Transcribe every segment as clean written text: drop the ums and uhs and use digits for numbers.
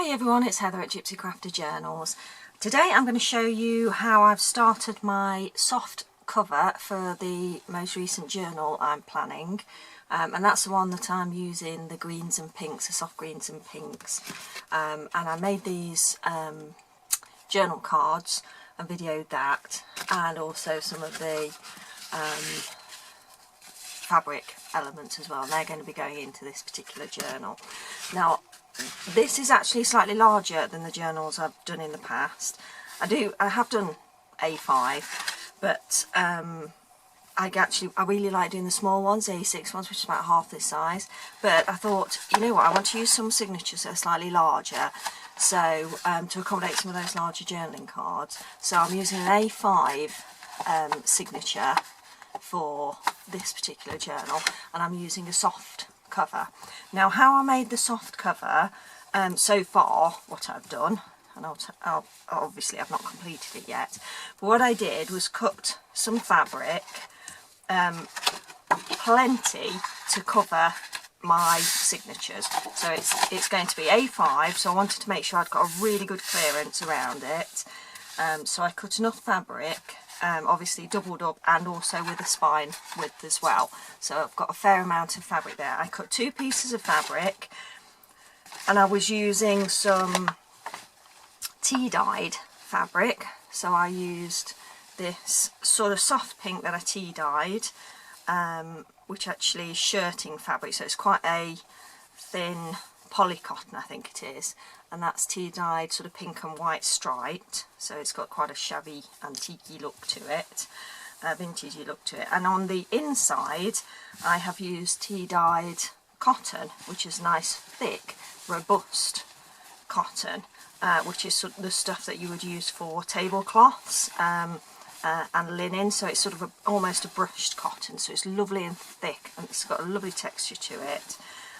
Hi everyone, it's Heather at Gypsy Crafter Journals. Today I'm going to show you how I've started my soft cover for the most recent journal I'm planning, and that's the one that I'm using, the greens and pinks, the soft greens and pinks, and I made these journal cards and videoed that, and also some of the fabric elements as well, and they're going to be going into this particular journal. Now this is actually slightly larger than the journals I've done in the past. I have done A5, but I really like doing the small ones, A6 ones, which is about half this size. But I thought, you know what, I want to use some signatures that are slightly larger, so to accommodate some of those larger journaling cards. So I'm using an A5 signature for this particular journal, and I'm using a soft cover. Now, how I made the soft cover, so far what I've done, and obviously I've not completed it yet, but what I did was cut some fabric, plenty to cover my signatures. So it's going to be A5, so I wanted to make sure I'd got a really good clearance around it. So I cut enough fabric, obviously doubled up, and also with a spine width as well, so I've got a fair amount of fabric there. I cut 2 pieces of fabric, and I was using some tea dyed fabric, so I used this sort of soft pink that I tea dyed, which actually is shirting fabric, so it's quite a thin polycotton, I think it is, and that's tea dyed sort of pink and white striped, so it's got quite a shabby antique-y look to it, vintagey look to it. And on the inside I have used tea dyed cotton, which is nice thick robust cotton, which is sort of the stuff that you would use for tablecloths and linen, so it's sort of almost a brushed cotton, so it's lovely and thick, and it's got a lovely texture to it.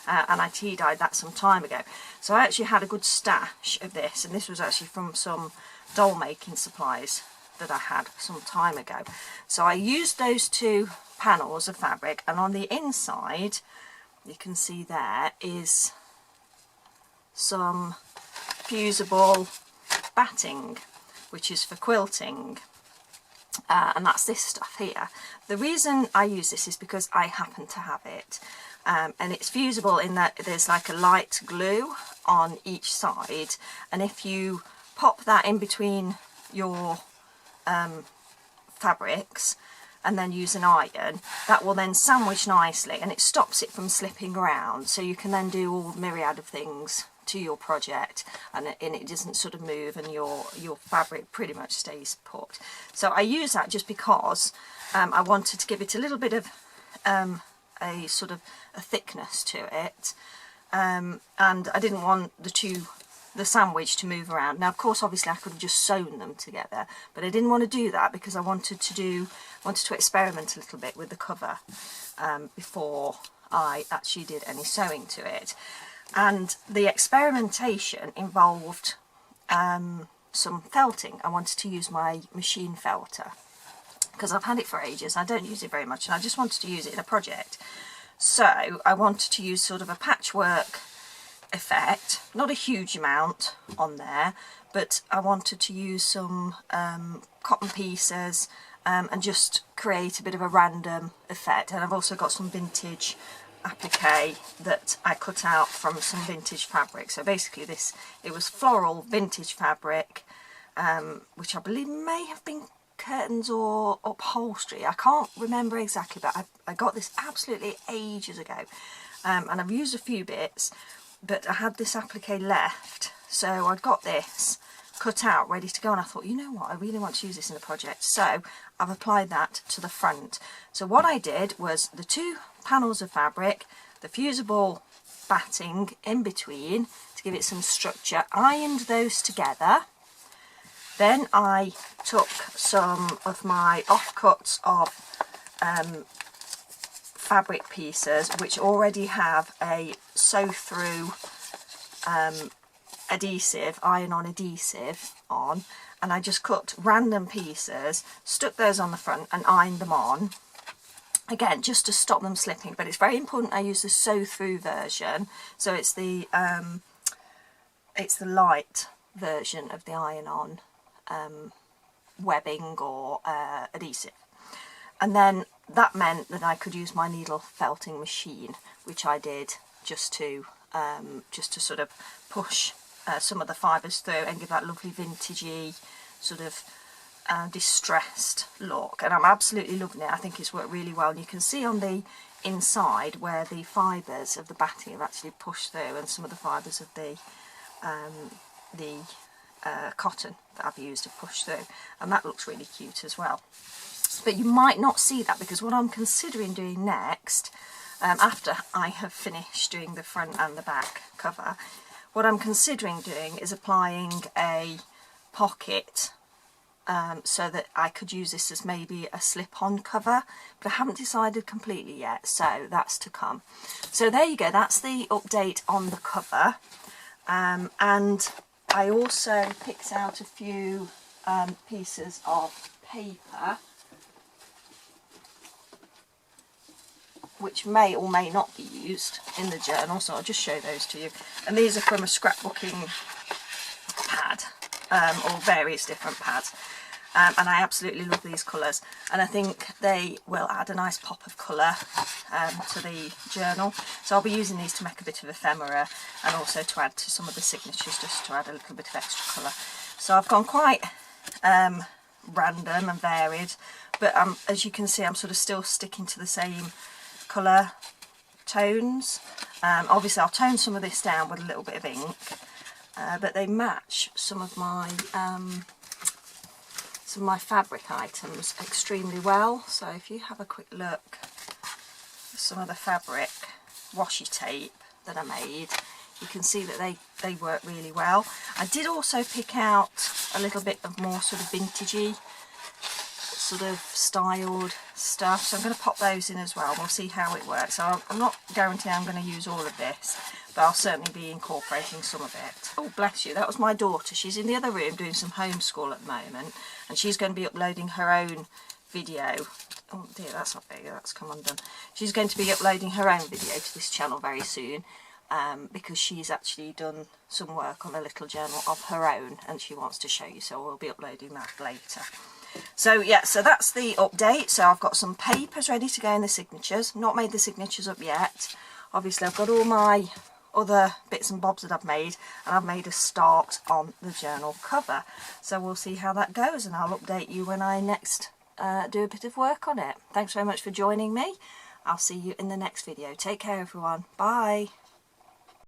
And I tea dyed that some time ago, so I actually had a good stash of this, and this was actually from some doll making supplies that I had some time ago. So I used those 2 panels of fabric, and on the inside you can see there is some fusible batting, which is for quilting, and that's this stuff here. The reason I use this is because I happen to have it. And it's fusible in that there's like a light glue on each side, and if you pop that in between your fabrics and then use an iron, that will then sandwich nicely, and it stops it from slipping around, so you can then do all myriad of things to your project, and it doesn't sort of move, and your fabric pretty much stays put. So I use that just because I wanted to give it a little bit of a sort of a thickness to it, and I didn't want the sandwich to move around. Now of course obviously I could have just sewn them together, but I didn't want to do that because I wanted to experiment a little bit with the cover before I actually did any sewing to it. And the experimentation involved some felting. I wanted to use my machine felter because I've had it for ages. I don't use it very much, and I just wanted to use it in a project. So I wanted to use sort of a patchwork effect, not a huge amount on there, but I wanted to use some cotton pieces and just create a bit of a random effect. And I've also got some vintage applique that I cut out from some vintage fabric. So basically it was floral vintage fabric, which I believe may have been curtains or upholstery. I can't remember exactly, but I got this absolutely ages ago, and I've used a few bits, but I had this applique left, so I got this cut out ready to go, and I thought, you know what, I really want to use this in a project, so I've applied that to the front. So what I did was the 2 panels of fabric, the fusible batting in between to give it some structure, ironed those together. Then I took some of my offcuts of fabric pieces which already have a sew-through adhesive, iron-on adhesive on, and I just cut random pieces, stuck those on the front and ironed them on. Again, just to stop them slipping, but it's very important I use the sew-through version, so it's the it's the light version of the iron-on webbing or adhesive. And then that meant that I could use my needle felting machine, which I did just to sort of push some of the fibres through and give that lovely vintagey sort of distressed look. And I'm absolutely loving it. I think it's worked really well, and you can see on the inside where the fibres of the batting have actually pushed through, and some of the fibres of the cotton that I've used to push through, and that looks really cute as well. But you might not see that, because what I'm considering doing next, after I have finished doing the front and the back cover, what I'm considering doing is applying a pocket so that I could use this as maybe a slip-on cover, but I haven't decided completely yet, so that's to come. So there you go, that's the update on the cover. And I also picked out a few pieces of paper which may or may not be used in the journal, so I'll just show those to you. And these are from a scrapbooking pad, or various different pads. And I absolutely love these colours, and I think they will add a nice pop of colour to the journal. So I'll be using these to make a bit of ephemera, and also to add to some of the signatures, just to add a little bit of extra colour. So I've gone quite random and varied, but as you can see, I'm sort of still sticking to the same colour tones. Obviously I'll tone some of this down with a little bit of ink, but they match some of my fabric items extremely well. So if you have a quick look at some of the fabric washi tape that I made, you can see that they work really well. I did also pick out a little bit of more sort of vintagey sort of styled stuff, so I'm going to pop those in as well. We'll see how it works. So I'm not guaranteeing I'm going to use all of this, but I'll certainly be incorporating some of it. Oh, bless you, that was my daughter. She's in the other room doing some homeschool at the moment, and she's going to be uploading her own video. Oh dear, that's not big, that's come undone. She's going to be uploading her own video to this channel very soon, because she's actually done some work on a little journal of her own, and she wants to show you, so we'll be uploading that later. So yeah, so that's the update. So I've got some papers ready to go in the signatures. Not made the signatures up yet. Obviously I've got all my other bits and bobs that I've made, and I've made a start on the journal cover. So we'll see how that goes, and I'll update you when I next do a bit of work on it. Thanks very much for joining me. I'll see you in the next video. Take care everyone. Bye.